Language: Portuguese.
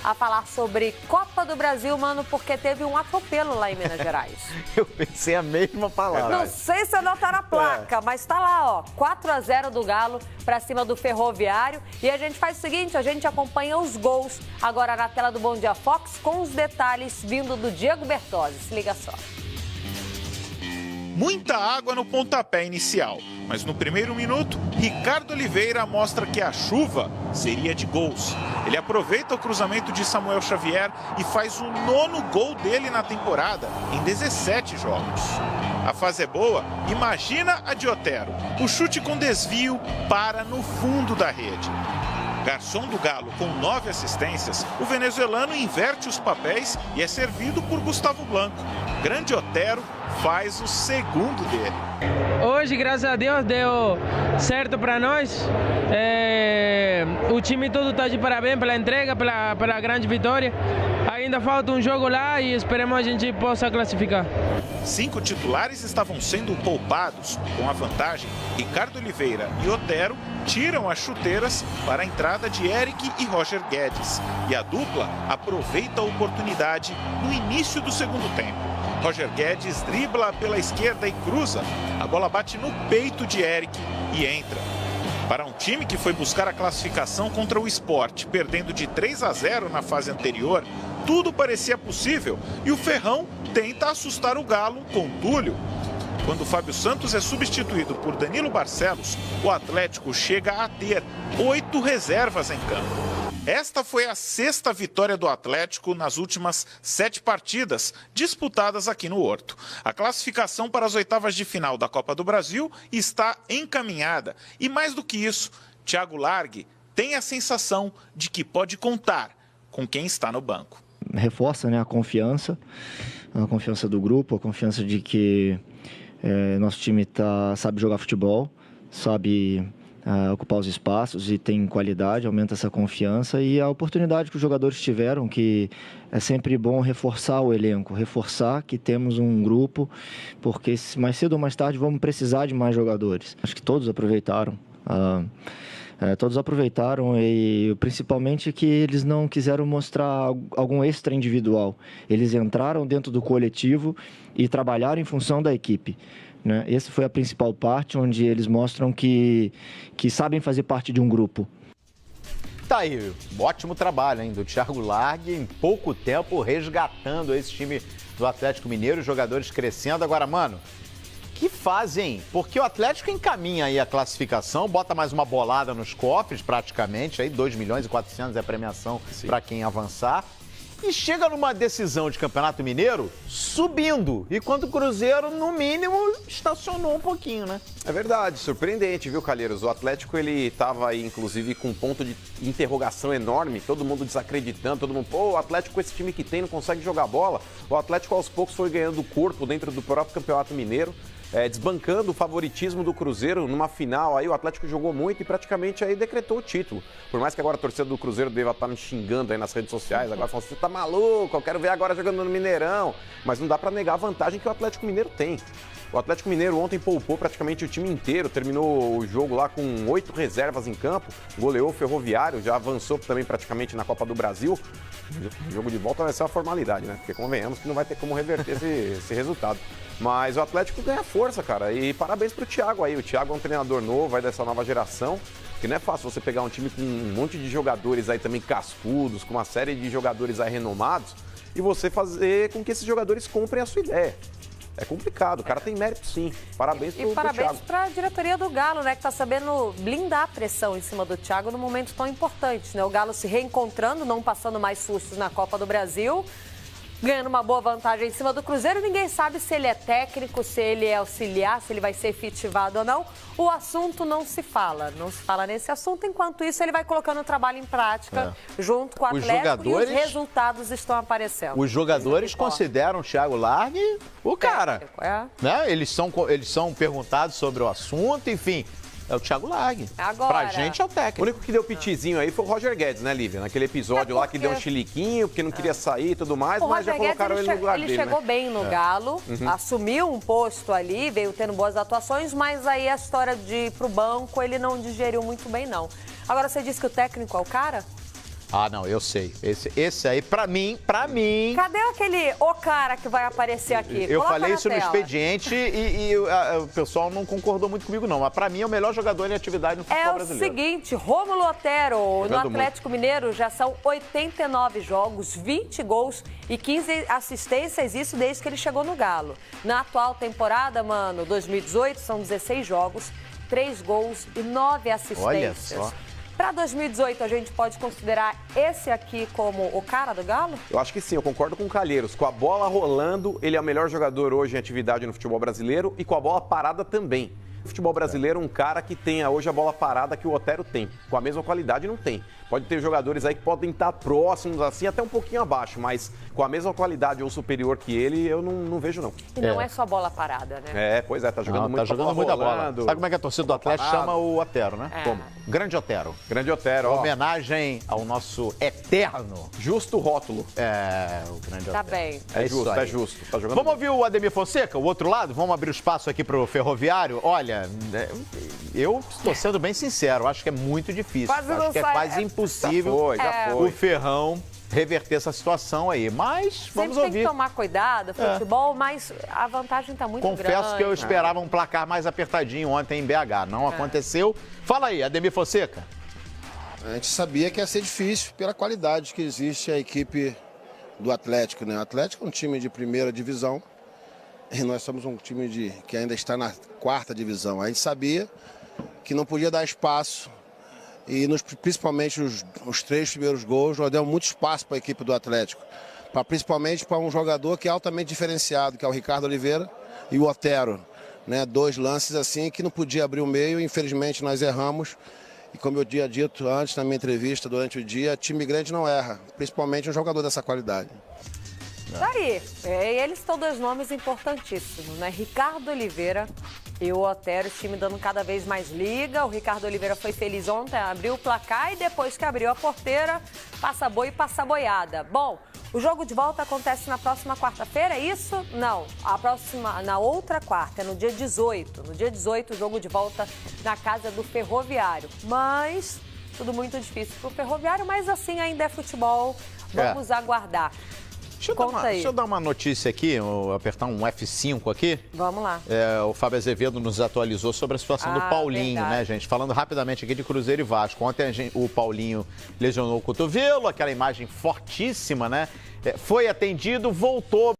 a falar sobre Copa do Brasil, mano, porque teve um atropelo lá em Minas Gerais. Eu pensei a mesma palavra. Não sei se anotaram a placa, mas tá lá, ó, 4-0 do Galo pra cima do Ferroviário. E a gente faz o seguinte, a gente acompanha os gols agora na tela do Bom Dia Fox com os detalhes vindo do Diego Bertozzi. Se liga só. Muita água no pontapé inicial, mas no primeiro minuto, Ricardo Oliveira mostra que a chuva seria de gols. Ele aproveita o cruzamento de Samuel Xavier e faz o 9º gol dele na temporada, em 17 jogos. A fase é boa? Imagina a de Otero. O chute com desvio para no fundo da rede. Garçom do Galo com 9 assistências, o venezuelano inverte os papéis e é servido por Gustavo Blanco. Grande Otero faz o segundo dele. Hoje, graças a Deus, deu certo para nós. O time todo está de parabéns pela entrega, pela grande vitória. Ainda falta um jogo lá e esperemos a gente possa classificar. 5 titulares estavam sendo poupados. Com a vantagem, Ricardo Oliveira e Otero tiram as chuteiras para a entrada de Eric e Roger Guedes. E a dupla aproveita a oportunidade no início do segundo tempo. Roger Guedes dribla pela esquerda e cruza. A bola bate no peito de Eric e entra. Para um time que foi buscar a classificação contra o Sport, perdendo de 3-0 na fase anterior, tudo parecia possível e o Ferrão tenta assustar o Galo com Túlio. Quando Fábio Santos é substituído por Danilo Barcelos, o Atlético chega a ter 8 reservas em campo. Esta foi a 6ª vitória do Atlético nas últimas 7 partidas disputadas aqui no Horto. A classificação para as oitavas de final da Copa do Brasil está encaminhada. E mais do que isso, Thiago Largue tem a sensação de que pode contar com quem está no banco. Reforça, né, a confiança do grupo, a confiança de que nosso time sabe jogar futebol, sabe ocupar os espaços e tem qualidade, aumenta essa confiança e a oportunidade que os jogadores tiveram, que é sempre bom reforçar o elenco, reforçar que temos um grupo, porque mais cedo ou mais tarde vamos precisar de mais jogadores. Acho que todos aproveitaram. Todos aproveitaram e principalmente que eles não quiseram mostrar algum extra individual. Eles entraram dentro do coletivo e trabalharam em função da equipe. Né? Essa foi a principal parte, onde eles mostram que sabem fazer parte de um grupo. Tá aí, ótimo trabalho, hein, do Thiago Largue, em pouco tempo resgatando esse time do Atlético Mineiro, os jogadores crescendo. Agora, mano, que fazem? Porque o Atlético encaminha aí a classificação, bota mais uma bolada nos cofres, praticamente, aí 2.400.000 é a premiação para quem avançar. E chega numa decisão de Campeonato Mineiro subindo. E quando o Cruzeiro, no mínimo, estacionou um pouquinho, né? É verdade, surpreendente, viu, Calheiros? O Atlético, ele estava aí, inclusive, com um ponto de interrogação enorme. Todo mundo desacreditando, todo mundo, pô, o Atlético com esse time que tem não consegue jogar bola. O Atlético, aos poucos, foi ganhando corpo dentro do próprio Campeonato Mineiro. Desbancando o favoritismo do Cruzeiro numa final, aí o Atlético jogou muito e praticamente aí decretou o título. Por mais que agora a torcida do Cruzeiro deva estar me xingando aí nas redes sociais, agora falando, você tá maluco, eu quero ver agora jogando no Mineirão. Mas não dá para negar a vantagem que o Atlético Mineiro tem. O Atlético Mineiro ontem poupou praticamente o time inteiro, terminou o jogo lá com 8 reservas em campo, goleou o Ferroviário, já avançou também praticamente na Copa do Brasil. O jogo de volta vai ser uma formalidade, né? Porque convenhamos que não vai ter como reverter esse resultado. Mas o Atlético ganha força, cara, e parabéns pro Thiago aí. O Thiago é um treinador novo, aí dessa nova geração, que não é fácil você pegar um time com um monte de jogadores aí também cascudos, com uma série de jogadores aí renomados, e você fazer com que esses jogadores comprem a sua ideia. É complicado, o cara tem mérito sim. Parabéns pro Thiago. E parabéns para a diretoria do Galo, né, que está sabendo blindar a pressão em cima do Thiago num momento tão importante, né? O Galo se reencontrando, não passando mais sustos na Copa do Brasil, ganhando uma boa vantagem em cima do Cruzeiro. Ninguém sabe se ele é técnico, se ele é auxiliar, se ele vai ser efetivado ou não. O assunto não se fala nesse assunto. Enquanto isso, ele vai colocando o trabalho em prática junto com o Atlético e os resultados estão aparecendo. Os jogadores consideram o Thiago Largue o cara. Né? Eles são perguntados sobre o assunto, enfim. É o Thiago Largue. Agora, pra gente é o técnico. O único que deu pitizinho aí foi o Roger Guedes, né, Lívia? Naquele episódio lá que deu um chiliquinho, porque não queria sair e tudo mais, mas já colocaram ele no lugar dele, Ele chegou bem no Galo, assumiu um posto ali, veio tendo boas atuações, mas aí a história de ir pro banco, ele não digeriu muito bem, não. Agora, você disse que o técnico é o cara? Ah, não, eu sei. Esse aí, pra mim... Cadê aquele cara que vai aparecer aqui? Eu Coloca falei na isso no tela. expediente e o pessoal não concordou muito comigo, não. Mas pra mim é o melhor jogador em atividade no futebol brasileiro. É o seguinte, Rômulo Otero, no Jogando Atlético Mineiro, já são 89 jogos, 20 gols e 15 assistências, isso desde que ele chegou no Galo. Na atual temporada, mano, 2018, são 16 jogos, 3 gols e 9 assistências. Olha só. Para 2018, a gente pode considerar esse aqui como o cara do Galo? Eu acho que sim, eu concordo com o Calheiros. Com a bola rolando, ele é o melhor jogador hoje em atividade no futebol brasileiro e com a bola parada também. No futebol brasileiro, um cara que tenha hoje a bola parada que o Otero tem. Com a mesma qualidade, não tem. Pode ter jogadores aí que podem estar próximos, assim, até um pouquinho abaixo, mas com a mesma qualidade ou superior que ele, eu não vejo, não. E não é só bola parada, né? Pois é, tá jogando muito Tá jogando muita bola. rolando. Sabe como é que a torcida do Atlético chama o Otero, né? É. Como? Grande Otero. Grande Otero, ó. Homenagem ao nosso eterno. Justo rótulo. O grande Tá Otero. bem. É isso justo, aí. é justo. Tá jogando Vamos ouvir o Ademir Fonseca, o outro lado? Vamos abrir o espaço aqui pro Ferroviário? Olha, eu estou sendo bem sincero, acho que é muito difícil. Quase não acho que é sai. quase impossível Já o foi. Ferrão reverter essa situação aí. Mas vamos Sempre tem ouvir. que tomar cuidado, futebol, mas a vantagem tá muito grande. Confesso que eu esperava um placar mais apertadinho ontem em BH. Não aconteceu. Fala aí, Ademir Fonseca. A gente sabia que ia ser difícil pela qualidade que existe a equipe do Atlético, né? O Atlético é um time de primeira divisão e nós somos um time que ainda está na 4ª divisão. A gente sabia que não podia dar espaço e principalmente os 3 primeiros gols nós demos muito espaço para a equipe do Atlético. Principalmente para um jogador que é altamente diferenciado, que é o Ricardo Oliveira e o Otero, né? 2 lances assim que não podia abrir o meio, infelizmente nós erramos. E como eu tinha dito antes na minha entrevista durante o dia, time grande não erra, principalmente um jogador dessa qualidade. Tá aí. Eles são 2 nomes importantíssimos, né? Ricardo Oliveira e o Otero, o time dando cada vez mais liga. O Ricardo Oliveira foi feliz ontem, abriu o placar e depois que abriu a porteira, passa boi e passa boiada. Bom, o jogo de volta acontece na próxima quarta-feira, é isso? Não, na outra quarta, é no dia 18. No dia 18, o jogo de volta na casa do Ferroviário. Mas tudo muito difícil pro Ferroviário, mas assim ainda é futebol. Vamos aguardar. Deixa eu dar uma notícia aqui, apertar um F5 aqui. Vamos lá. O Fábio Azevedo nos atualizou sobre a situação do Paulinho, verdade. né, gente? Falando rapidamente aqui de Cruzeiro e Vasco. Ontem o Paulinho lesionou o cotovelo, aquela imagem fortíssima, né? Foi atendido, voltou.